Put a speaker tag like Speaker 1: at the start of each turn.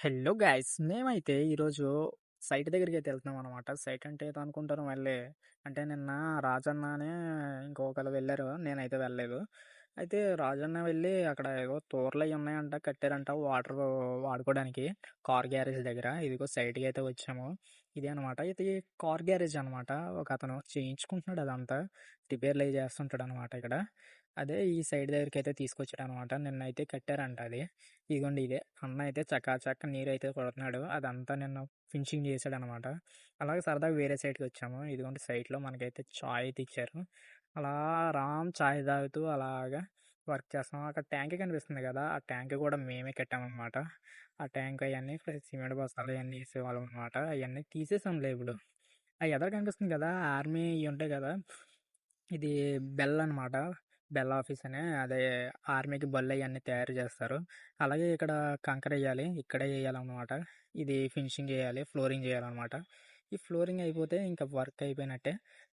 Speaker 1: Hello guys మేమైతే ఈరోజు site దగ్గరికి అయితే వెళ్తున్నాం అనమాట. సైట్ అంటే ఏదో అనుకుంటారు మళ్ళీ. అంటే నిన్న రాజన్న అని ఇంకొకరు వెళ్ళారు, నేనైతే వెళ్ళలేదు. అయితే రాజన్న వెళ్ళి అక్కడ ఏదో తోర్లు అవి ఉన్నాయంట, కట్టారంట వాటర్ వాడుకోవడానికి కార్ గ్యారేజ్ దగ్గర. ఇదిగో సైట్కి అయితే వచ్చాము. ఇదే అనమాట, ఇది కార్ గ్యారేజ్ అనమాట. ఒక అతను చేయించుకుంటున్నాడు, అదంతా రిపేర్లు అవి చేస్తుంటాడు అనమాట ఇక్కడ. అదే ఈ సైడ్ దగ్గరికి అయితే తీసుకొచ్చాడు అనమాట. నిన్నైతే కట్టారంట అది. ఇదిగోండి ఇదే అన్న అయితే చకాచక్క నీరైతే కొడుతున్నాడు. అదంతా నిన్న ఫినిషింగ్ చేశాడనమాట. అలాగే సరదాగా వేరే సైడ్కి వచ్చాము. ఇదిగోండి సైట్లో మనకైతే చాయ్ అయితే ఇచ్చారు. అలా చాయ్ తాగుతూ అలాగా వర్క్ చేస్తాం. అక్కడ ట్యాంక్ కనిపిస్తుంది కదా, ఆ ట్యాంక్ కూడా మేమే కట్టామన్నమాట. ఆ ట్యాంక్ అవన్నీ సిమెంట్ బస్తాలు అవన్నీ వేసేవాళ్ళం అనమాట. అవన్నీ తీసేసాంలే ఇప్పుడు. ఆ ఎదర కనిపిస్తుంది కదా, ఆర్మీ ఇవి ఉంటాయి కదా, ఇది బెల్ అనమాట. బెల్ ఆఫీస్ అనే అదే ఆర్మీకి బళ్ళు అవన్నీ తయారు చేస్తారు. అలాగే ఇక్కడ కంకర వేయాలి, ఇక్కడే వేయాలన్నమాట. ఇది ఫినిషింగ్ చేయాలి, ఫ్లోరింగ్ చేయాలన్నమాట. ఈ ఫ్లోరింగ్ అయిపోతే ఇంకా వర్క్ అయిపోయినట్టే.